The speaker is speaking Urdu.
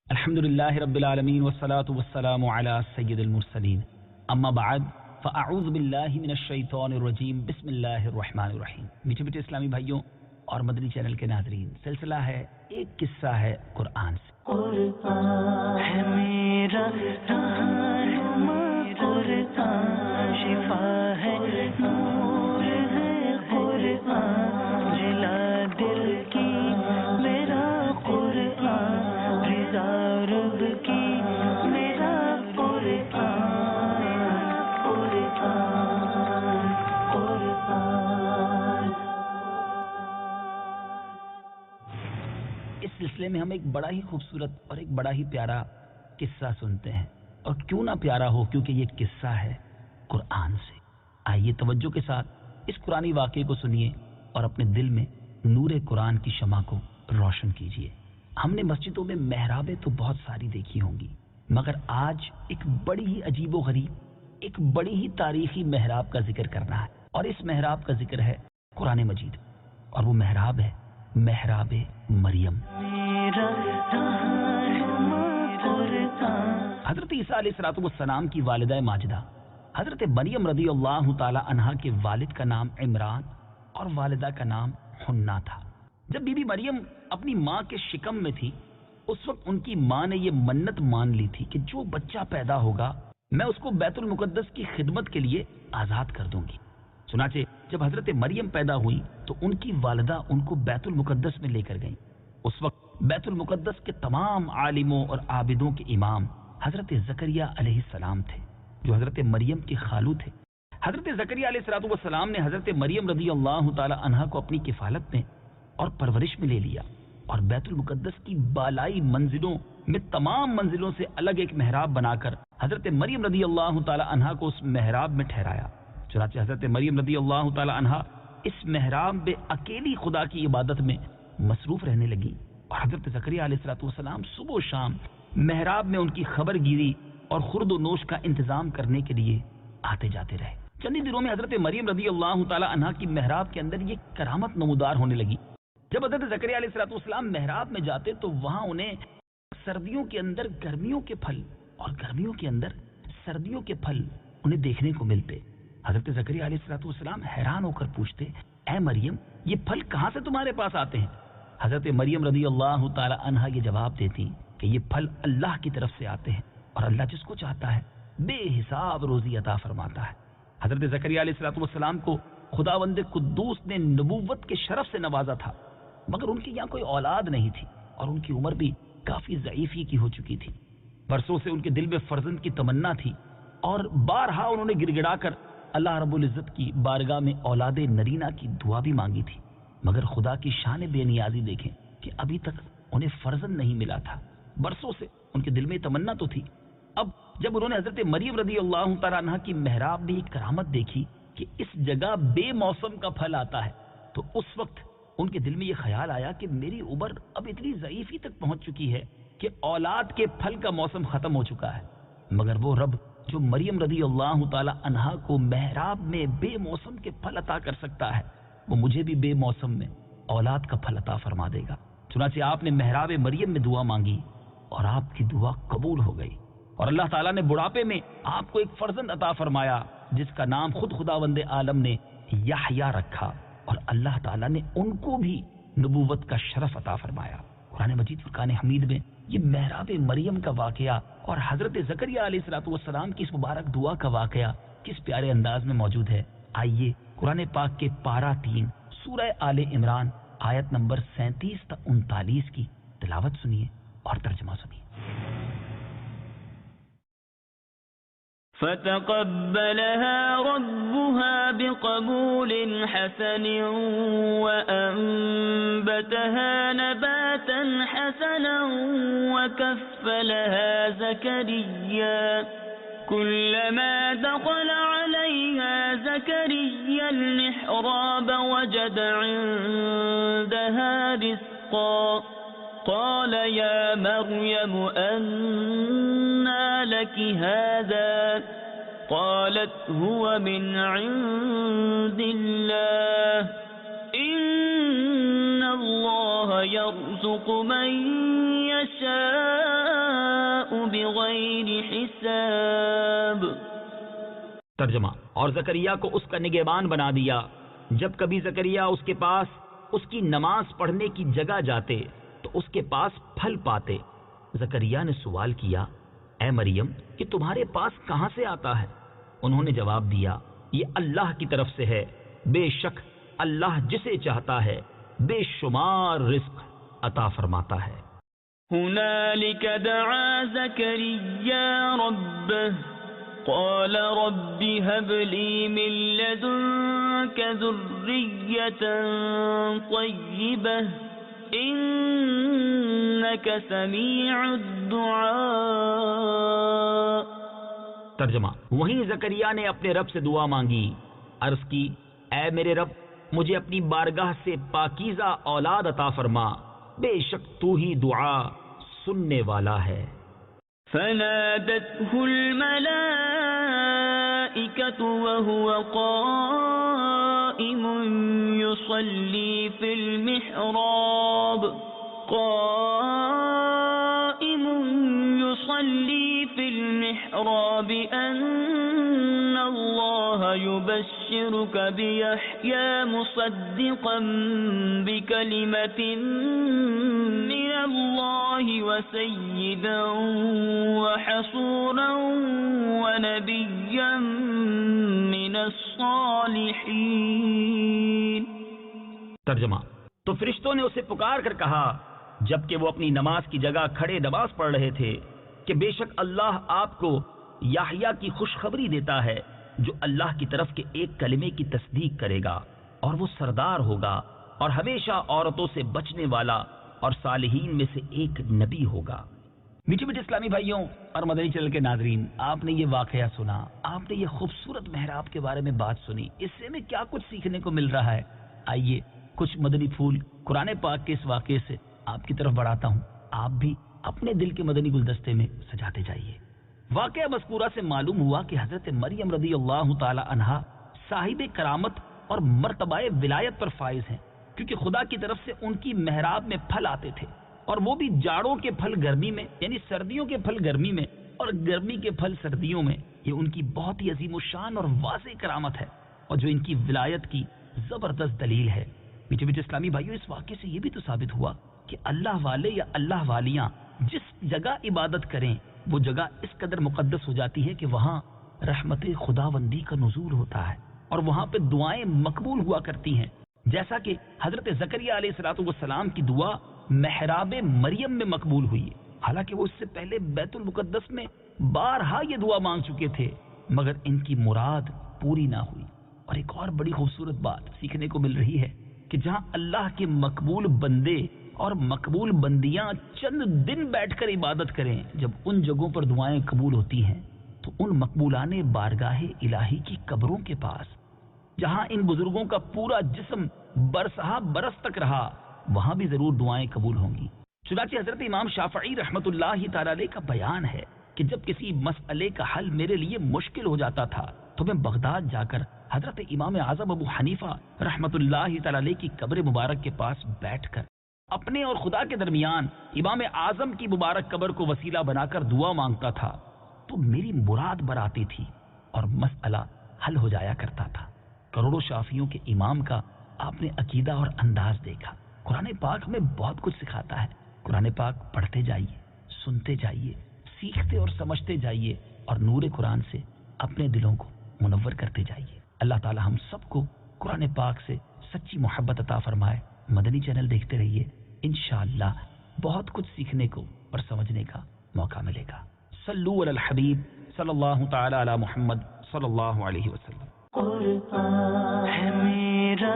الحمد للہ رب العالمین والصلاة والسلام علی سید المرسلین اما بعد فاعوذ باللہ من الشیطان الرجیم بسم اللہ الرحمن الرحیم۔ میٹھے میٹھے اسلامی بھائیوں اور مدنی چینل کے ناظرین، سلسلہ ہے ایک قصہ ہے قرآن سے۔ قرآن ہے میرا رہنما، قرآن شفا ہے، نور ہے قرآن، جلا دل کی میرا قرآن، رضا رب کی میرا قرآن، قرآن قرآن۔ اس سلسلے میں ہم ایک بڑا ہی خوبصورت اور ایک بڑا ہی پیارا قصہ سنتے ہیں، اور کیوں نہ پیارا ہو، کیونکہ یہ قصہ ہے قرآن سے۔ آئیے توجہ کے ساتھ اس قرآنی واقعے کو سنیے اور اپنے دل میں نور قرآن کی شمع کو روشن کیجیے۔ ہم نے مسجدوں میں محرابیں تو بہت ساری دیکھی ہوں گی، مگر آج ایک بڑی ہی عجیب و غریب، ایک بڑی ہی تاریخی محراب کا ذکر کرنا ہے، اور اس محراب کا ذکر ہے قرآن مجید، اور وہ محراب ہے محراب مریم۔ حضرت عیسیٰ علیہ السلام کی والدہ ماجدہ حضرت مریم رضی اللہ تعالی عنہا کے والد کا نام عمران اور والدہ کا نام حنا تھا۔ جب بی بی مریم اپنی ماں کے شکم میں تھی، اس وقت ان کی ماں نے یہ منت مان لی تھی کہ جو بچہ پیدا ہوگا میں اس کو بیت المقدس کی خدمت کے لیے آزاد کر دوں گی۔ چنانچہ جب حضرت مریم پیدا ہوئی تو ان کی والدہ ان کو بیت المقدس میں لے کر گئیں۔ اس وقت بیت المقدس کے تمام عالموں اور عابدوں کے امام حضرت زکریا علیہ السلام تھے، جو حضرت مریم کے خالو تھے۔ حضرت زکریا علیہ السلام نے حضرت مریم رضی اللہ تعالی عنہا کو اپنی کفالت میں اور پرورش میں لے لیا، اور بیت المقدس کی بالائی منزلوں میں تمام منزلوں سے الگ ایک محراب بنا کر حضرت مریم رضی اللہ تعالی عنہا کو اس محراب میں ٹھہرایا۔ چنانچہ حضرت مریم رضی اللہ تعالی عنہا اس محراب میں اکیلی خدا کی عبادت میں مصروف رہنے لگی، اور حضرت زکریا علیہ السلام صبح و شام محراب میں ان کی خبر گیری اور خورد و نوش کا انتظام کرنے کے لیے آتے جاتے رہے۔ چند دنوں میں حضرت مریم رضی اللہ تعالی عنہا کی محراب کے اندر یہ کرامت نمودار ہونے لگی۔ جب حضرت زکریا علیہ السلام محراب میں جاتے تو وہاں انہیں سردیوں کے اندر گرمیوں کے پھل اور گرمیوں کے اندر سردیوں کے پھل انہیں دیکھنے کو ملتے۔ حضرت زکریا علیہ السلام حیران ہو کر پوچھتے، اے مریم، یہ پھل کہاں سے تمہارے پاس آتے ہیں؟ حضرت مریم رضی اللہ تعالی عنہا یہ جواب دیتی کہ یہ پھل اللہ کی طرف سے آتے ہیں، اور اللہ جس کو چاہتا ہے بے حساب روزی عطا فرماتا ہے۔ حضرت زکریا علیہ السلام کو خداوند قدوس نے نبوت کے شرف سے نوازا تھا، مگر ان کی یہاں کوئی اولاد نہیں تھی، اور ان کی عمر بھی کافی ضعیفی کی ہو چکی تھی۔ برسوں سے ان کے دل میں فرزند کی تمنا تھی، اور بارہا انہوں نے گڑ گڑا کر اللہ رب العزت کی بارگاہ میں اولاد نرینہ کی دعا بھی مانگی تھی، مگر خدا کی شان بے نیازی دیکھیں کہ ابھی تک انہیں فرزند نہیں ملا تھا۔ برسوں سے ان کے دل میں تمنا تو تھی۔ اب جب انہوں نے حضرت مریم رضی اللہ تعالیٰ عنہ کی محراب میں ایک کرامت دیکھی کہ اس جگہ بے موسم کا پھل آتا ہے، تو اس وقت ان کے دل میں یہ خیال آیا کہ میری عمر اب اتنی ضعیفی تک پہنچ چکی ہے کہ اولاد کے پھل کا موسم ختم ہو چکا ہے، مگر وہ رب جو مریم رضی اللہ تعالی عنہا کو محراب میں بے موسم کے پھل عطا کر سکتا ہے، وہ مجھے بھی بے موسم میں اولاد کا پھل عطا فرما دے گا۔ چنانچہ آپ نے محراب مریم میں دعا مانگی، اور آپ کی دعا قبول ہو گئی، اور اللہ تعالیٰ نے بڑھاپے میں آپ کو ایک فرزند عطا فرمایا، جس کا نام خود خداوند عالم نے یحییٰ رکھا، اور اللہ تعالیٰ نے ان کو بھی نبوت کا شرف عطا فرمایا۔ قرآن مجید فرقان حمید میں یہ محراب مریم کا واقعہ اور حضرت زکریا علیہ السلام کی اس مبارک دعا کا واقعہ کس پیارے انداز میں موجود ہے۔ آئیے قرآن پاک کے پارہ 3 سورہ آل عمران آیت نمبر 37 تا 39 کی تلاوت سنیے اور ترجمہ سنیے۔ فتقبلها ربها بقبول حسن وأنبتها نباتا حسنا وكفلها زكريا كلما دخل عليها زكريا المحراب وجد عندها رزقا قال يا مريم أنى لك هذا قالت هو من عند الله إن الله يرزق ويرزق من يشاء بغير حساب. ترجمہ: اور زکریا کو اس کا نگہبان بنا دیا. جب کبھی زکریا اس کے پاس اس کی نماز پڑھنے کی جگہ جاتے تو اس کے پاس پھل پاتے. زکریا نے سوال کیا: اے مریم، یہ تمہارے پاس کہاں سے آتا ہے؟ انہوں نے جواب دیا: یہ اللہ کی طرف سے ہے. بے شک اللہ جسے چاہتا ہے بے شمار رزق عطا فرماتا ہے. هنالك دعا زكريا ربه قال رب هب لي من لدنك ذرية طيبة إنك سميع الدعاء. ترجمہ: وہیں زکریا نے اپنے رب سے دعا مانگی. عرض کی: اے میرے رب، مجھے اپنی بارگاہ سے پاکیزہ اولاد عطا فرما، بے شک تو ہی دعا سننے والا ہے. فنادته الملائكة وهو قائم يصلي في المحراب أن الله يبشرك بيحيى مصدقا بكلمة من الله وسيدا وحصورا ونبيا من الصالحين. ترجمہ: تو فرشتوں نے اسے پکار کر کہا جبکہ وہ اپنی نماز کی جگہ کھڑے نماز پڑھ رہے تھے کہ بے شک اللہ آپ کو یحییٰ کی خوشخبری دیتا ہے جو اللہ کی طرف کے ایک کلمے کی تصدیق کرے گا اور وہ سردار ہوگا اور ہمیشہ عورتوں سے بچنے والا اور صالحین میں سے ایک نبی ہوگا. میٹھے میٹھے اسلامی بھائیوں اور مدنی چینل کے ناظرین، آپ نے یہ واقعہ سنا، آپ نے یہ خوبصورت محراب کے بارے میں بات سنی. اس سے ہمیں کیا کچھ سیکھنے کو مل رہا ہے؟ آئیے کچھ مدنی پھول قرآن پاک کے اس واقعے سے آپ کی طرف بڑھاتا ہوں. آپ بھی اپنے دل کے مدنی گلدستے میں سجاتے جائیے. واقعہ مذکورہ سے معلوم ہوا کہ حضرت مریم رضی اللہ تعالی عنہا صاحب کرامت اور مرتبہ ولایت پر فائز ہیں، کیونکہ خدا کی طرف سے ان کی محراب میں پھل آتے تھے، اور وہ بھی جاڑوں کے پھل گرمی میں، یعنی سردیوں کے پھل گرمی میں اور گرمی کے پھل سردیوں میں. یہ ان کی بہت ہی عظیم الشان اور واضح کرامت ہے، اور جو ان کی ولایت کی زبردست دلیل ہے. میٹھے میٹھے اسلامی بھائیوں، اس واقعے سے یہ بھی تو ثابت ہوا کہ اللہ والے یا اللہ والیاں جس جگہ عبادت کریں وہ جگہ اس قدر مقدس ہو جاتی ہے کہ وہاں رحمت خداوندی کا نزول ہوتا ہے اور وہاں پہ دعائیں مقبول ہوا کرتی ہیں. جیسا کہ حضرت زکریا علیہ السلام کی دعا محراب مریم میں مقبول ہوئی، حالانکہ وہ اس سے پہلے بیت المقدس میں بارہا یہ دعا مانگ چکے تھے، مگر ان کی مراد پوری نہ ہوئی. اور ایک اور بڑی خوبصورت بات سیکھنے کو مل رہی ہے کہ جہاں اللہ کے مقبول بندے اور مقبول بندیاں چند دن بیٹھ کر عبادت کریں، جب ان جگہوں پر دعائیں قبول ہوتی ہیں تو ان مقبولان بارگاہ الہی کی قبروں کے پاس، جہاں ان بزرگوں کا پورا جسم برسہ برس تک رہا، وہاں بھی ضرور دعائیں قبول ہوں گی. چنانچہ حضرت امام شافعی رحمۃ اللہ تعالی علیہ کا بیان ہے کہ جب کسی مسئلے کا حل میرے لیے مشکل ہو جاتا تھا تو میں بغداد جا کر حضرت امام اعظم ابو حنیفہ رحمۃ اللہ تعالی علیہ کی قبر مبارک کے پاس بیٹھ کر اپنے اور خدا کے درمیان امام اعظم کی مبارک قبر کو وسیلہ بنا کر دعا مانگتا تھا تو میری مراد براتی تھی اور مسئلہ حل ہو جایا کرتا تھا. کروڑوں شافیوں کے امام کا آپ نے عقیدہ اور انداز دیکھا. قرآن پاک ہمیں بہت کچھ سکھاتا ہے. قرآن پاک پڑھتے جائیے، سنتے جائیے، سیکھتے اور سمجھتے جائیے اور نور قرآن سے اپنے دلوں کو منور کرتے جائیے. اللہ تعالی ہم سب کو قرآن پاک سے سچی محبت عطا فرمائے. مدنی چینل دیکھتے رہیے، انشاءاللہ بہت کچھ سیکھنے کو اور سمجھنے کا موقع ملے گا. صلو علی الحبیب صلی اللہ تعالی علی محمد صلی اللہ علیہ وسلم. قرآن ہے میرا